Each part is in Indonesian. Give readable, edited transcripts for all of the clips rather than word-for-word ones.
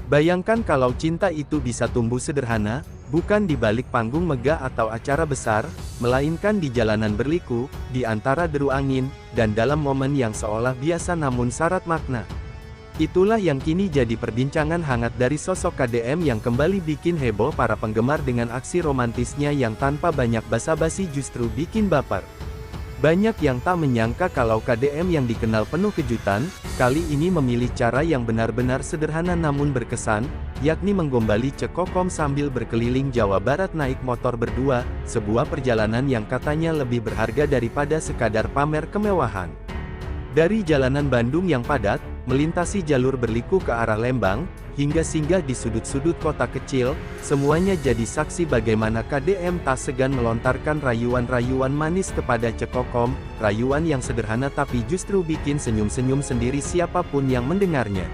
Bayangkan kalau cinta itu bisa tumbuh sederhana, bukan di balik panggung megah atau acara besar, melainkan di jalanan berliku, di antara deru angin, dan dalam momen yang seolah biasa namun syarat makna. Itulah yang kini jadi perbincangan hangat dari sosok KDM yang kembali bikin heboh para penggemar dengan aksi romantisnya yang tanpa banyak basa-basi justru bikin baper. Banyak yang tak menyangka kalau KDM yang dikenal penuh kejutan, kali ini memilih cara yang benar-benar sederhana namun berkesan, yakni menggombali Cekokom sambil berkeliling Jawa Barat naik motor berdua, sebuah perjalanan yang katanya lebih berharga daripada sekadar pamer kemewahan. Dari jalanan Bandung yang padat, melintasi jalur berliku ke arah Lembang, hingga singgah di sudut-sudut kota kecil, semuanya jadi saksi bagaimana KDM tak segan melontarkan rayuan-rayuan manis kepada Cekokom, rayuan yang sederhana tapi justru bikin senyum-senyum sendiri siapapun yang mendengarnya.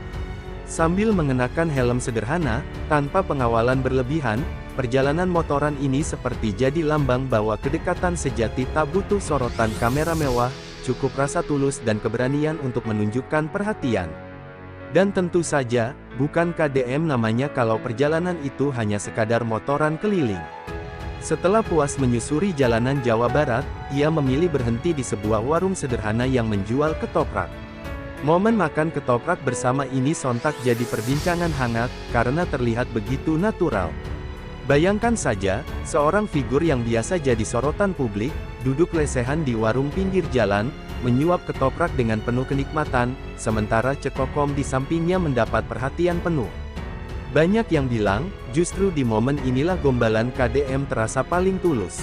Sambil mengenakan helm sederhana, tanpa pengawalan berlebihan, perjalanan motoran ini seperti jadi lambang bahwa kedekatan sejati tak butuh sorotan kamera mewah, cukup rasa tulus dan keberanian untuk menunjukkan perhatian. Dan tentu saja, bukan KDM namanya kalau perjalanan itu hanya sekadar motoran keliling. Setelah puas menyusuri jalanan Jawa Barat, ia memilih berhenti di sebuah warung sederhana yang menjual ketoprak. Momen makan ketoprak bersama ini sontak jadi perbincangan hangat, karena terlihat begitu natural. Bayangkan saja, seorang figur yang biasa jadi sorotan publik, duduk lesehan di warung pinggir jalan, menyuap ketoprak dengan penuh kenikmatan, sementara Cekokom di sampingnya mendapat perhatian penuh. Banyak yang bilang, justru di momen inilah gombalan KDM terasa paling tulus.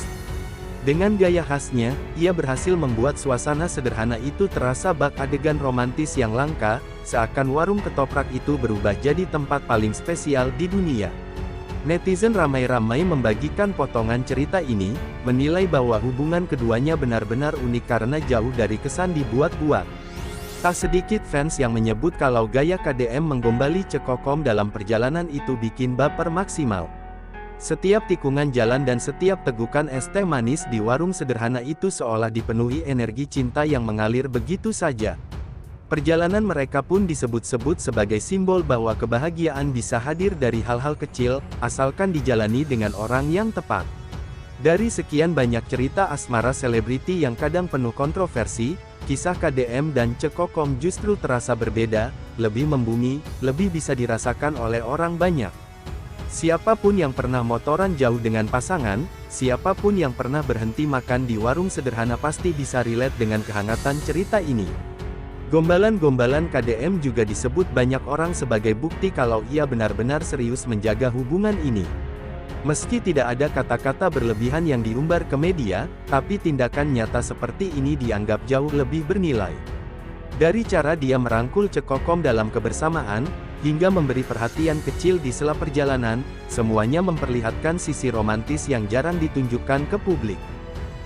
Dengan gaya khasnya, ia berhasil membuat suasana sederhana itu terasa bak adegan romantis yang langka, seakan warung ketoprak itu berubah jadi tempat paling spesial di dunia. Netizen ramai-ramai membagikan potongan cerita ini, menilai bahwa hubungan keduanya benar-benar unik karena jauh dari kesan dibuat-buat. Tak sedikit fans yang menyebut kalau gaya KDM menggombali Cekokom dalam perjalanan itu bikin baper maksimal. Setiap tikungan jalan dan setiap tegukan es teh manis di warung sederhana itu seolah dipenuhi energi cinta yang mengalir begitu saja. Perjalanan mereka pun disebut-sebut sebagai simbol bahwa kebahagiaan bisa hadir dari hal-hal kecil, asalkan dijalani dengan orang yang tepat. Dari sekian banyak cerita asmara selebriti yang kadang penuh kontroversi, kisah KDM dan Cekokom justru terasa berbeda, lebih membumi, lebih bisa dirasakan oleh orang banyak. Siapapun yang pernah motoran jauh dengan pasangan, siapapun yang pernah berhenti makan di warung sederhana pasti bisa relate dengan kehangatan cerita ini. Gombalan-gombalan KDM juga disebut banyak orang sebagai bukti kalau ia benar-benar serius menjaga hubungan ini. Meski tidak ada kata-kata berlebihan yang diumbar ke media, tapi tindakan nyata seperti ini dianggap jauh lebih bernilai. Dari cara dia merangkul Cekokom dalam kebersamaan, hingga memberi perhatian kecil di sela perjalanan, semuanya memperlihatkan sisi romantis yang jarang ditunjukkan ke publik.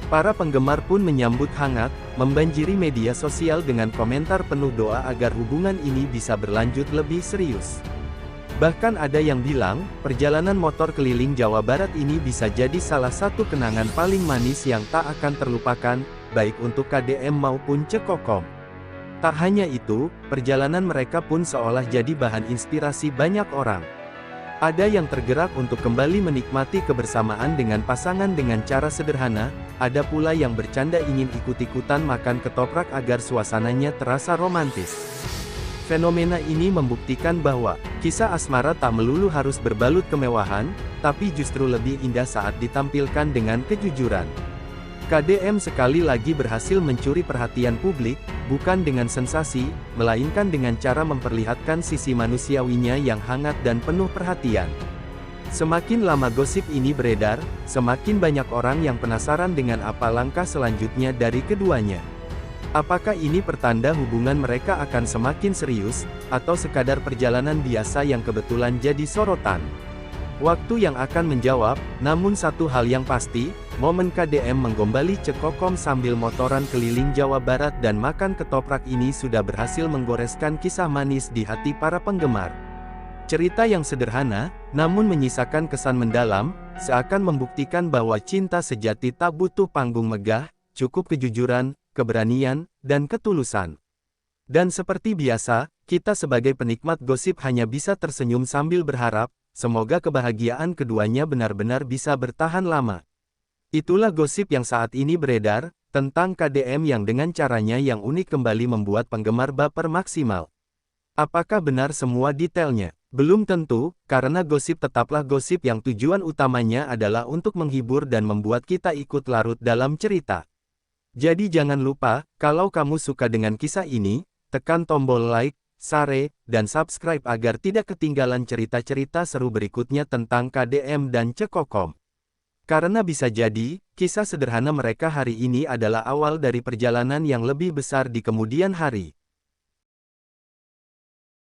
Para penggemar pun menyambut hangat, membanjiri media sosial dengan komentar penuh doa agar hubungan ini bisa berlanjut lebih serius. Bahkan ada yang bilang, perjalanan motor keliling Jawa Barat ini bisa jadi salah satu kenangan paling manis yang tak akan terlupakan, baik untuk KDM maupun Cekokom. Tak hanya itu, perjalanan mereka pun seolah jadi bahan inspirasi banyak orang. Ada yang tergerak untuk kembali menikmati kebersamaan dengan pasangan dengan cara sederhana, ada pula yang bercanda ingin ikut-ikutan makan ketoprak agar suasananya terasa romantis. Fenomena ini membuktikan bahwa, kisah asmara tak melulu harus berbalut kemewahan, tapi justru lebih indah saat ditampilkan dengan kejujuran. KDM sekali lagi berhasil mencuri perhatian publik, bukan dengan sensasi, melainkan dengan cara memperlihatkan sisi manusiawinya yang hangat dan penuh perhatian. Semakin lama gosip ini beredar, semakin banyak orang yang penasaran dengan apa langkah selanjutnya dari keduanya. Apakah ini pertanda hubungan mereka akan semakin serius, atau sekadar perjalanan biasa yang kebetulan jadi sorotan? Waktu yang akan menjawab, namun satu hal yang pasti, momen KDM menggombali Cekokom sambil motoran keliling Jawa Barat dan makan ketoprak ini sudah berhasil menggoreskan kisah manis di hati para penggemar. Cerita yang sederhana, namun menyisakan kesan mendalam, seakan membuktikan bahwa cinta sejati tak butuh panggung megah, cukup kejujuran, keberanian, dan ketulusan. Dan seperti biasa, Kita sebagai penikmat gosip hanya bisa tersenyum sambil berharap, semoga kebahagiaan keduanya benar-benar bisa bertahan lama. Itulah gosip yang saat ini beredar, tentang KDM yang dengan caranya yang unik kembali membuat penggemar baper maksimal. Apakah benar semua detailnya? Belum tentu, karena gosip tetaplah gosip yang tujuan utamanya adalah untuk menghibur dan membuat kita ikut larut dalam cerita. Jadi jangan lupa, kalau kamu suka dengan kisah ini, tekan tombol like, share, dan subscribe agar tidak ketinggalan cerita-cerita seru berikutnya tentang KDM dan Cekokom. Karena bisa jadi, kisah sederhana mereka hari ini adalah awal dari perjalanan yang lebih besar di kemudian hari.